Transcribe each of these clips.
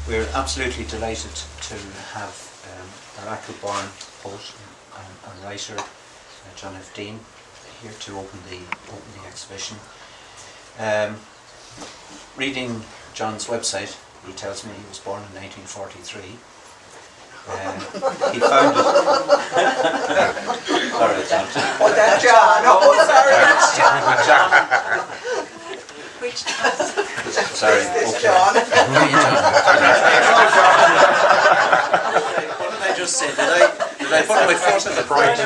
We're absolutely delighted to have R.H.A. poet and writer John F. Deane here to open the exhibition. Reading John's website, he tells me he was born in 1943. He founded. Sorry, John. Oh, that's John. Oh, sorry, that's John. Which John? Sorry. This Okay. John. What did I just say? Did I put my foot in the bright?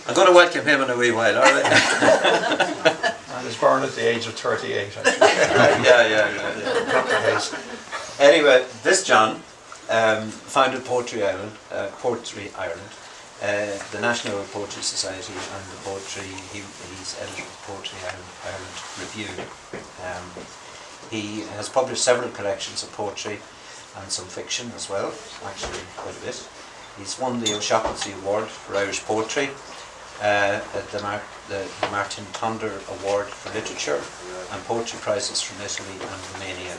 I'm going to welcome him in a wee while, all right? I was born at the age of 38, actually. Yeah. Anyway, this John founded Poetry Ireland, the National Poetry Society, and the poetry. He's editor of Poetry Ireland Review. He has published several collections of poetry and some fiction as well, actually quite a bit. He's won the R.H.A. Award for Irish Poetry, the Martin Tonder Award for Literature, and poetry prizes from Italy and Romania.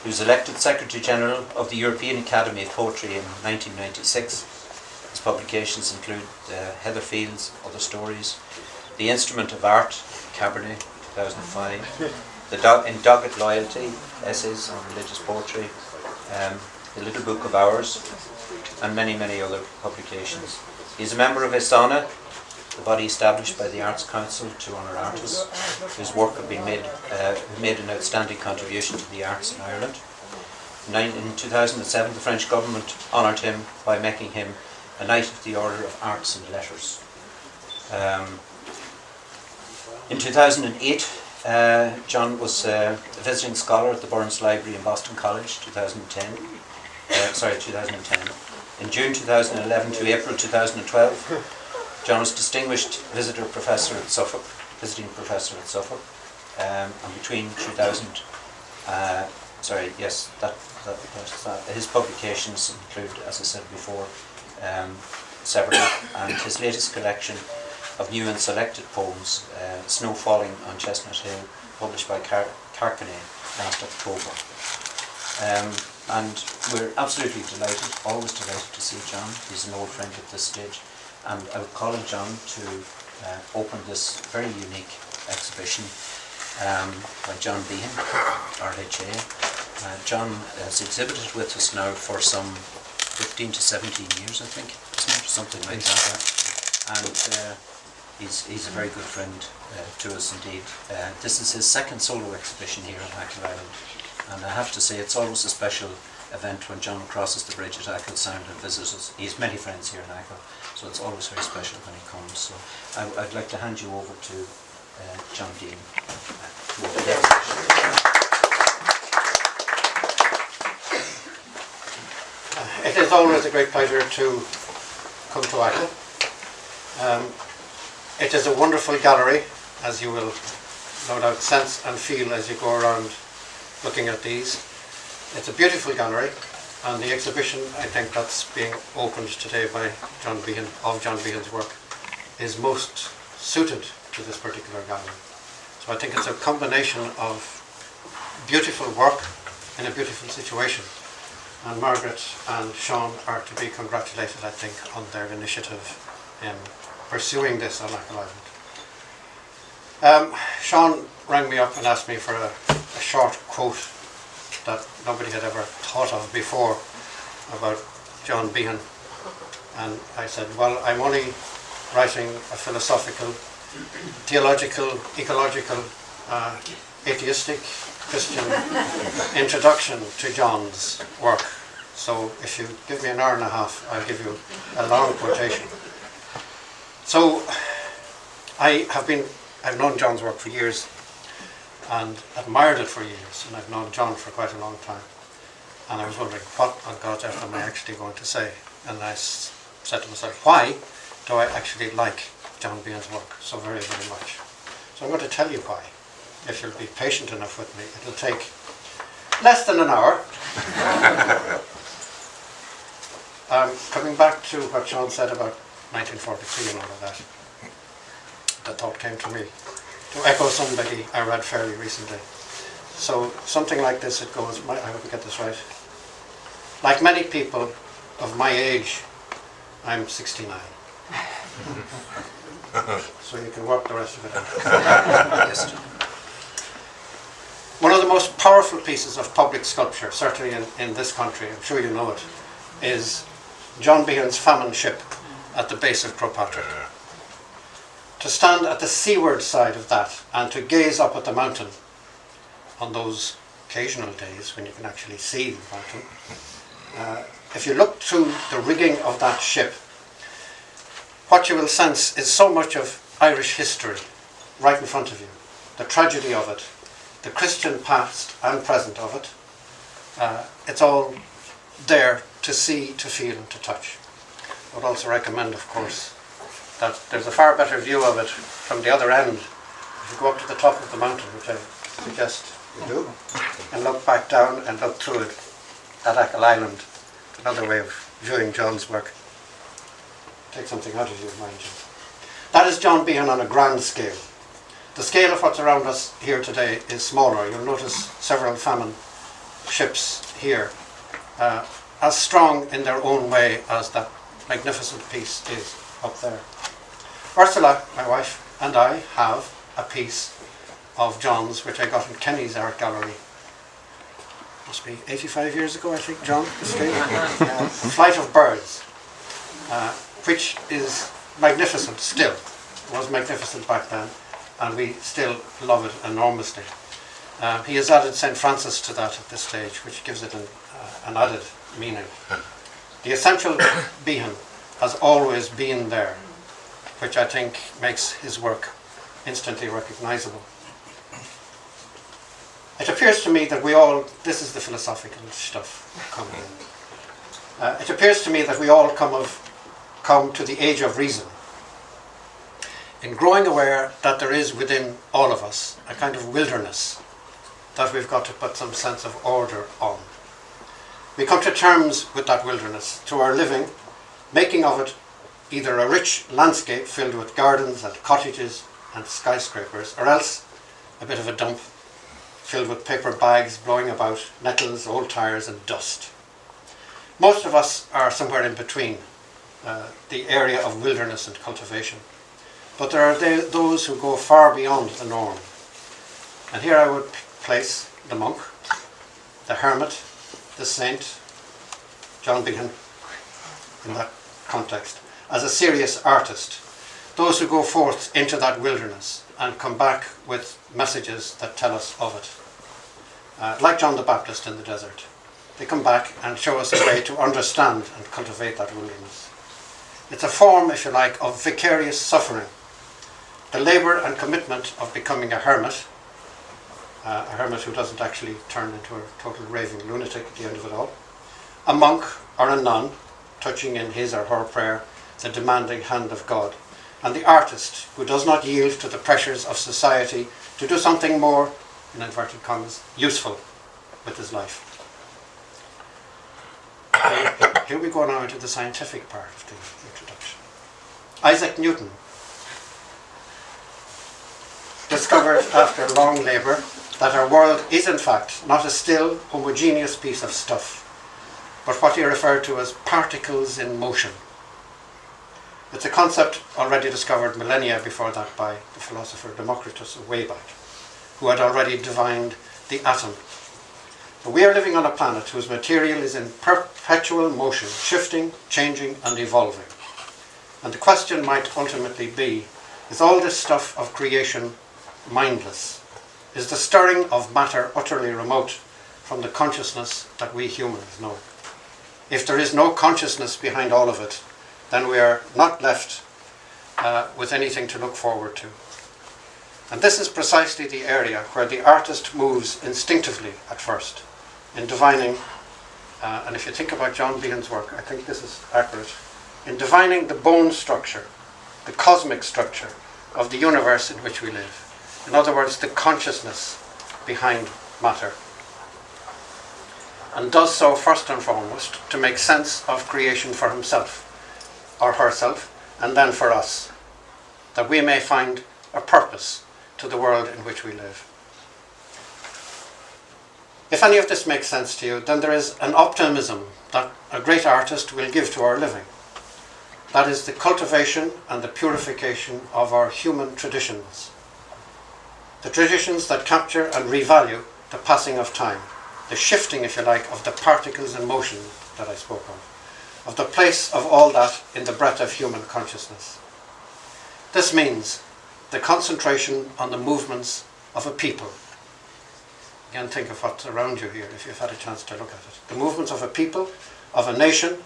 He was elected Secretary General of the European Academy of Poetry in 1996. His publications include Heatherfield's Other Stories, The Instrument of Art, Cabernet, 2005, In Dogged Loyalty, Essays on Religious Poetry, The Little Book of Hours, and many, many other publications. He is a member of ISANA, the body established by the Arts Council to honour artists whose work have been made an outstanding contribution to the arts in Ireland. In 2007, the French government honoured him by making him a Knight of the Order of Arts and Letters. In 2008, John was a visiting scholar at the Burns Library in Boston College, 2010. In June 2011 to April 2012, John was distinguished visiting professor at Suffolk, and between 2000, his publications include, as I said before, several, and his latest collection of new and selected poems, Snow Falling on Chestnut Hill, published by Carcanet last October. And we're absolutely delighted, always delighted to see John. He's an old friend at this stage. And I would call on John to open this very unique exhibition by John Behan, R.H.A. John has exhibited with us now for some 15 to 17 years, I think, isn't it? Something like that. And he's a very good friend to us indeed. This is his second solo exhibition here on Achill Island. And I have to say, it's always a special event when John crosses the bridge at Achill Sound and visits us. He has many friends here in Achill, so it's always very special when he comes. So I'd like to hand you over to John Deane to open the exhibition. It is always a great pleasure to come to Achill. It is a wonderful gallery, as you will no doubt sense and feel as you go around looking at these. It's a beautiful gallery, and the exhibition, I think, that's being opened today by John Behan, of John Behan's work, is most suited to this particular gallery. So I think it's a combination of beautiful work in a beautiful situation. And Margaret and Sean are to be congratulated, I think, on their initiative in pursuing this on Achill Island. Sean rang me up and asked me for a short quote that nobody had ever thought of before about John Behan. And I said, well, I'm only writing a philosophical, theological, ecological, atheistic, Christian introduction to John's work. So if you give me an hour and a half, I'll give you a long quotation. So I've known John's work for years and admired it for years, and I've known John for quite a long time. And I was wondering, what on God's earth am I actually going to say? And I said to myself, why do I actually like John Behan's work so very, very much? So I'm going to tell you why. If you'll be patient enough with me, it'll take less than an hour. Coming back to what Sean said about 1943 and all of that, the thought came to me to echo somebody I read fairly recently. So something like this, it goes, I hope I get this right. Like many people of my age, I'm 69. So you can work the rest of it out. Yes, John. One of the most powerful pieces of public sculpture, certainly in this country, I'm sure you know it, is John Behan's famine ship at the base of Croagh. To stand at the seaward side of that and to gaze up at the mountain on those occasional days when you can actually see the mountain, if you look through the rigging of that ship, what you will sense is so much of Irish history right in front of you. The tragedy of it, the Christian past and present of it. It's all there to see, to feel and to touch. I would also recommend, of course, that there's a far better view of it from the other end. If you go up to the top of the mountain, which I suggest you do, and look back down and look through it at Achill Island, another way of viewing John's work. Take something out of your mind, John. That is John Behan on a grand scale. The scale of what's around us here today is smaller. You'll notice several famine ships here, as strong in their own way as that magnificent piece is up there. Ursula, my wife, and I have a piece of John's which I got in Kenny's art gallery. Must be 85 years ago, I think, John. Flight of Birds, which is magnificent still. It was magnificent back then, and we still love it enormously. He has added St. Francis to that at this stage, which gives it an added meaning. The essential Behan has always been there, which I think makes his work instantly recognisable. It appears to me that we all, this is the philosophical stuff coming in. It appears to me that we all come to the age of reason in growing aware that there is within all of us a kind of wilderness that we've got to put some sense of order on. We come to terms with that wilderness through our living, making of it either a rich landscape filled with gardens and cottages and skyscrapers, or else a bit of a dump filled with paper bags blowing about, nettles, old tires and dust. Most of us are somewhere in between the area of wilderness and cultivation. But there are those who go far beyond the norm. And here I would place the monk, the hermit, the saint, John Behan, in that context, as a serious artist. Those who go forth into that wilderness and come back with messages that tell us of it. Like John the Baptist in the desert. They come back and show us a way to understand and cultivate that wilderness. It's a form, if you like, of vicarious suffering. The labour and commitment of becoming a hermit who doesn't actually turn into a total raving lunatic at the end of it all, a monk or a nun touching in his or her prayer the demanding hand of God, and the artist who does not yield to the pressures of society to do something more, in inverted commas, useful with his life. Here we go now into the scientific part of the introduction. Isaac Newton discovered after long labour that our world is in fact not a still, homogeneous piece of stuff, but what he referred to as particles in motion. It's a concept already discovered millennia before that by the philosopher Democritus way back, who had already divined the atom. But we are living on a planet whose material is in perpetual motion, shifting, changing and evolving. And the question might ultimately be, is all this stuff of creation mindless? Is the stirring of matter utterly remote from the consciousness that we humans know? If there is no consciousness behind all of it, then we are not left with anything to look forward to. And this is precisely the area where the artist moves instinctively at first, in divining, and if you think about John Behan's work, I think this is accurate, in divining the bone structure, the cosmic structure of the universe in which we live. In other words, the consciousness behind matter. And does so first and foremost to make sense of creation for himself or herself, and then for us, that we may find a purpose to the world in which we live. If any of this makes sense to you, then there is an optimism that a great artist will give to our living. That is the cultivation and the purification of our human traditions. The traditions that capture and revalue the passing of time, the shifting, if you like, of the particles in motion that I spoke of the place of all that in the breadth of human consciousness. This means the concentration on the movements of a people. Again, think of what's around you here if you've had a chance to look at it. The movements of a people, of a nation,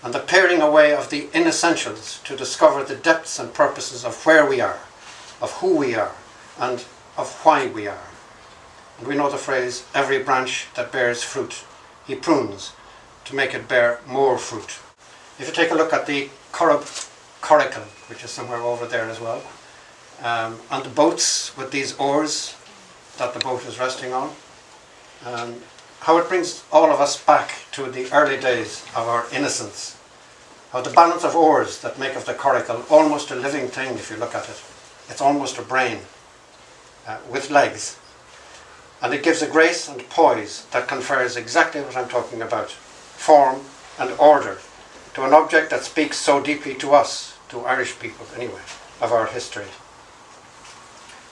and the paring away of the inessentials to discover the depths and purposes of where we are, of who we are, and of why we are. And we know the phrase, every branch that bears fruit, he prunes to make it bear more fruit. If you take a look at the coracle, which is somewhere over there as well, and the boats with these oars that the boat is resting on, how it brings all of us back to the early days of our innocence. How the balance of oars that make of the coracle almost a living thing if you look at it. It's almost a brain with legs. And it gives a grace and poise that confers exactly what I'm talking about. Form and order to an object that speaks so deeply to us, to Irish people anyway, of our history.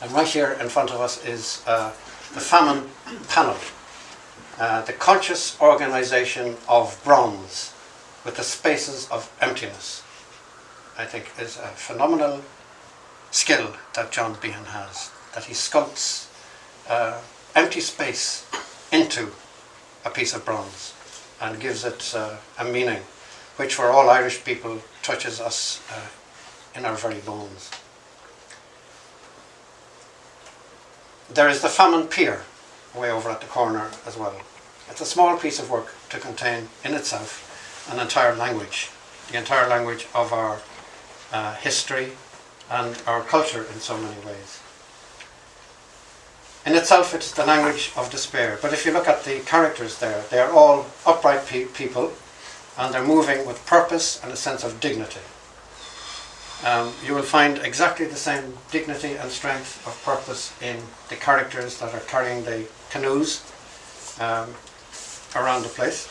And right here in front of us is the famine panel. The conscious organisation of bronze with the spaces of emptiness, I think, is a phenomenal skill that John Behan has, that he sculpts empty space into a piece of bronze and gives it a meaning which for all Irish people touches us in our very bones. There is the famine pier way over at the corner as well. It's a small piece of work to contain in itself an entire language, the entire language of our history and our culture in so many ways. In itself, it's the language of despair. But if you look at the characters there, they are all upright people, and they're moving with purpose and a sense of dignity. You will find exactly the same dignity and strength of purpose in the characters that are carrying the canoes around the place.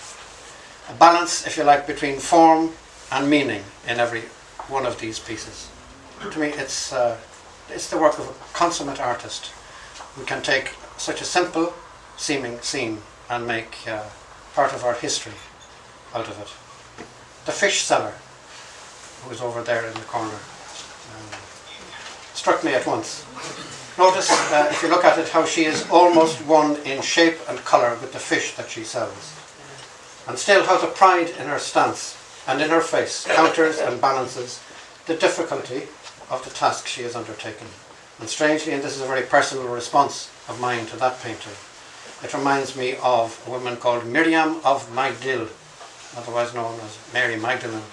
A balance, if you like, between form and meaning in every one of these pieces. To me, it's the work of a consummate artist who can take such a simple seeming scene and make part of our history out of it. The fish seller, who is over there in the corner, struck me at once. Notice, if you look at it, how she is almost one in shape and colour with the fish that she sells. And still how the pride in her stance and in her face counters and balances the difficulty of the task she has undertaken. And strangely, and this is a very personal response of mine to that painting, it reminds me of a woman called Miriam of Magdil, otherwise known as Mary Magdalene,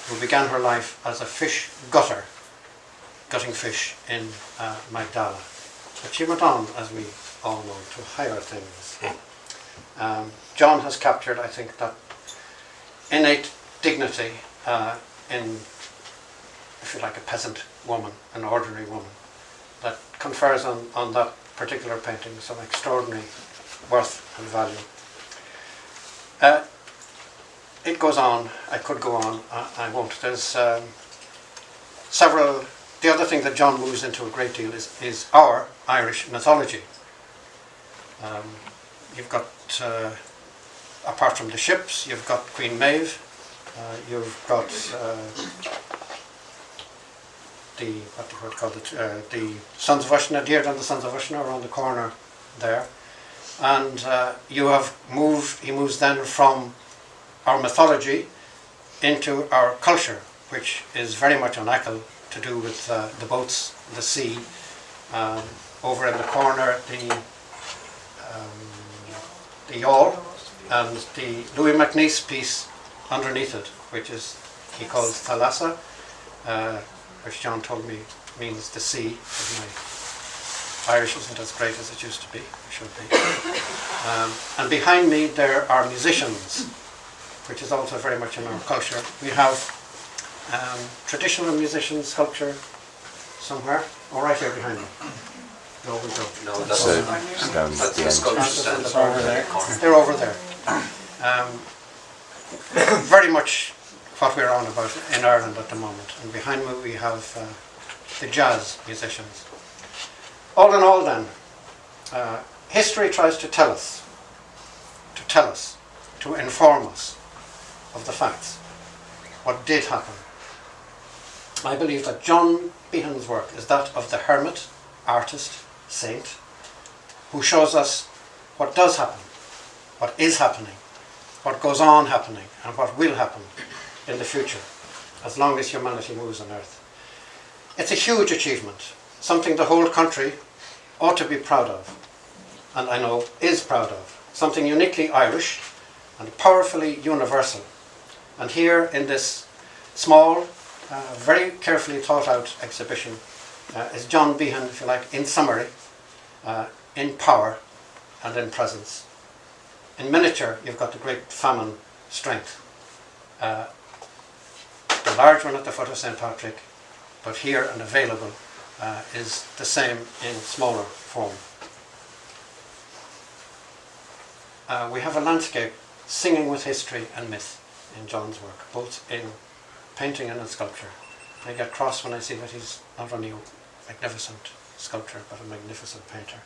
who began her life as a fish gutter, gutting fish in Magdala. But she went on, as we all know, to higher things. John has captured, I think, that innate dignity in, if you like, a peasant woman, an ordinary woman, that confers on that particular painting some extraordinary worth and value. It goes on, I could go on, I won't. There's several. The other thing that John moves into a great deal is our Irish mythology. You've got, apart from the ships, you've got Queen Maeve, you've got the Sons of Ushna, Deane and the Sons of Ushna around the corner there. And he moves then from our mythology into our culture, which is very much on Achill, to do with the boats, the sea. Over in the corner, the yawl, and the Louis MacNeice piece underneath it, which is, he calls Thalassa, which John told me means the sea. My Irish isn't as great as it used to be, it should be. And behind me there are musicians, which is also very much in our culture. We have traditional musician sculpture somewhere, right here behind me. No, we don't. No, that's So, that's down at the the end. sculpture stand That's over there. corner. They're over there. Very much what we're on about in Ireland at the moment. And behind me we have the jazz musicians. All in all then, history tries to tell us, to inform us of the facts, what did happen. I believe that John Behan's work is that of the hermit, artist, saint, who shows us what does happen, what is happening, what goes on happening, and what will happen in the future, as long as humanity moves on Earth. It's a huge achievement, something the whole country ought to be proud of, and I know is proud of, something uniquely Irish and powerfully universal. And here in this small, very carefully thought out exhibition is John Behan, if you like, in summary, in power and in presence. In miniature, you've got the great famine strength. The large one at the foot of St. Patrick, but here and available is the same in smaller form. We have a landscape singing with history and myth in John's work, both in painting and in sculpture. I get cross when I see that he's not only a magnificent sculptor, but a magnificent painter.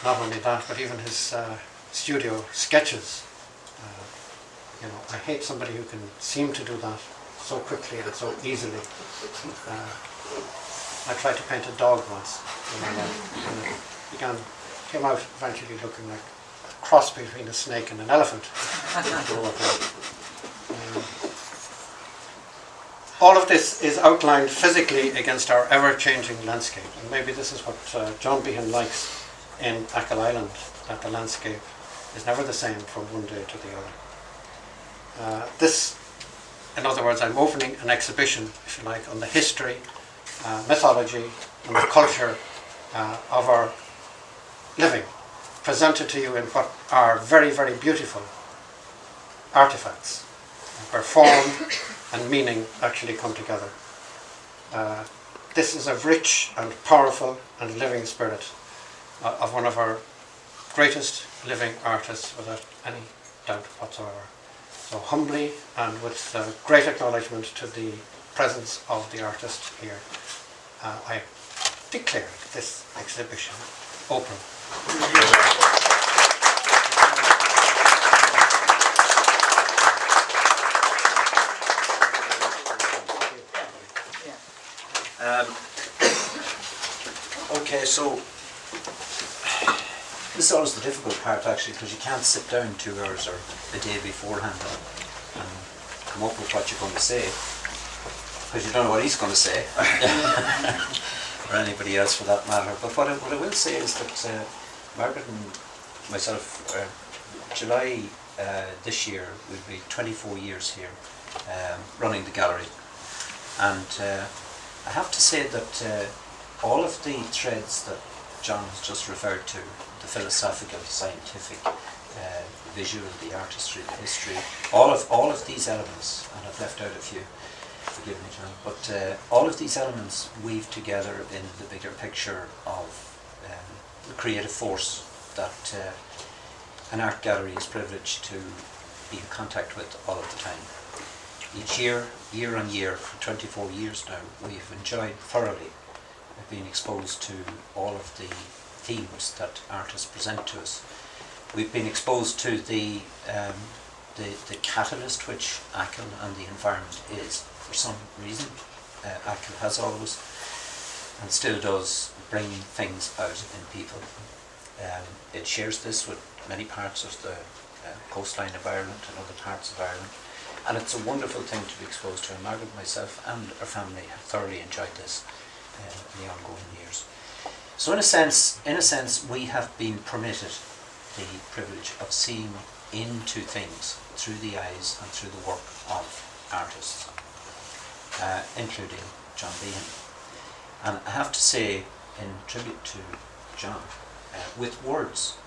Not only that, but even his studio sketches. I hate somebody who can seem to do that so quickly and so easily. I tried to paint a dog once, and it came out eventually looking like a cross between a snake and an elephant. All of this is outlined physically against our ever-changing landscape, and maybe this is what John Behan likes in Achill Island, that the landscape is never the same from one day to the other. In other words, I'm opening an exhibition, if you like, on the history, mythology, and the culture of our living, presented to you in what are very, very beautiful artifacts, where form and meaning actually come together. This is a rich and powerful and living spirit of one of our greatest living artists, without any doubt whatsoever. So humbly and with great acknowledgement to the presence of the artist here, I declare this exhibition open. Okay, so this is always the difficult part actually, because you can't sit down 2 hours or a day beforehand and come up with what you're going to say, because you don't know what he's going to say, or anybody else for that matter. But what I will say is that Margaret and myself, July this year will be 24 years here running the gallery, and I have to say that all of the threads that John has just referred to, the philosophical, scientific, visual, the artistry, the history, all of these elements, and I've left out a few, forgive me John, but all of these elements weave together in the bigger picture of the creative force that an art gallery is privileged to be in contact with all of the time. Each year, year on year, for 24 years now, we've enjoyed thoroughly being exposed to all of the themes that artists present to us. We've been exposed to the catalyst which Achill and the environment is. For some reason, Achill has always, and still does, bring things out in people. It shares this with many parts of the coastline of Ireland and other parts of Ireland. And it's a wonderful thing to be exposed to, and Margaret, myself and our family have thoroughly enjoyed this in the ongoing years. So in a sense, we have been permitted the privilege of seeing into things through the eyes and through the work of artists, including John Behan. And I have to say, in tribute to John, with words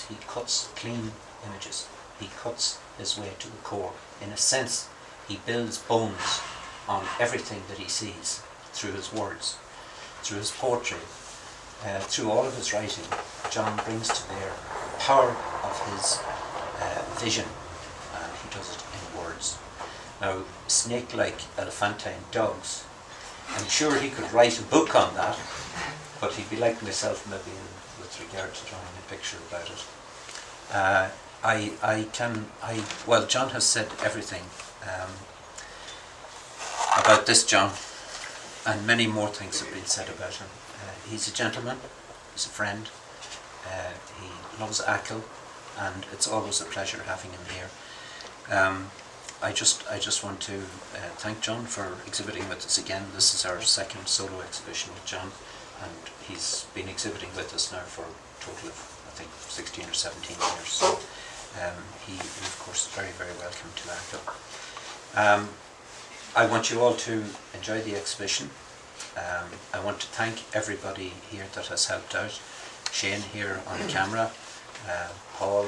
he cuts clean images. He cuts his way to the core. In a sense, he builds bones on everything that he sees through his words, through his poetry, through all of his writing, John brings to bear the power of his vision, and he does it in words. Now, snake-like elephantine dogs, I'm sure he could write a book on that, but he'd be like myself maybe with regard to drawing a picture about it. Well, John has said everything about this John, and many more things have been said about him. He's a gentleman, he's a friend, he loves Achill, and it's always a pleasure having him here. I just want to thank John for exhibiting with us again. This is our second solo exhibition with John, and he's been exhibiting with us now for a total of, I think, 16 or 17 years. So he of course, is very, very welcome to Achill. I want you all to enjoy the exhibition. I want to thank everybody here that has helped out. Shane here on camera, Paul,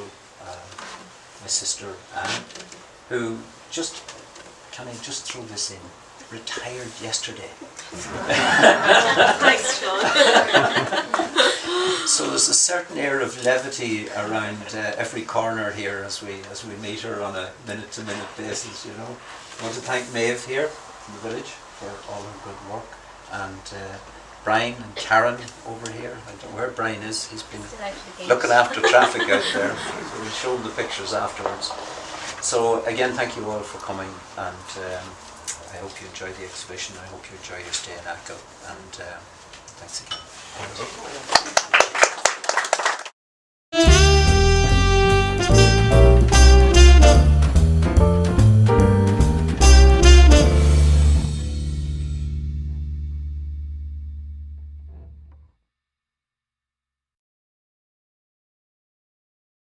my sister Anne, who just, can I just throw this in, retired yesterday. Thanks, John. So there's a certain air of levity around every corner here as we meet her on a minute-to-minute basis, you know. I want to thank Maeve here from the village for all her good work, and Brian and Karen over here. I don't know where Brian is. He's been looking after traffic out there. So we'll show him the pictures afterwards. So again, thank you all for coming, and I hope you enjoy the exhibition. I hope you enjoy your stay in Achill, and thanks again.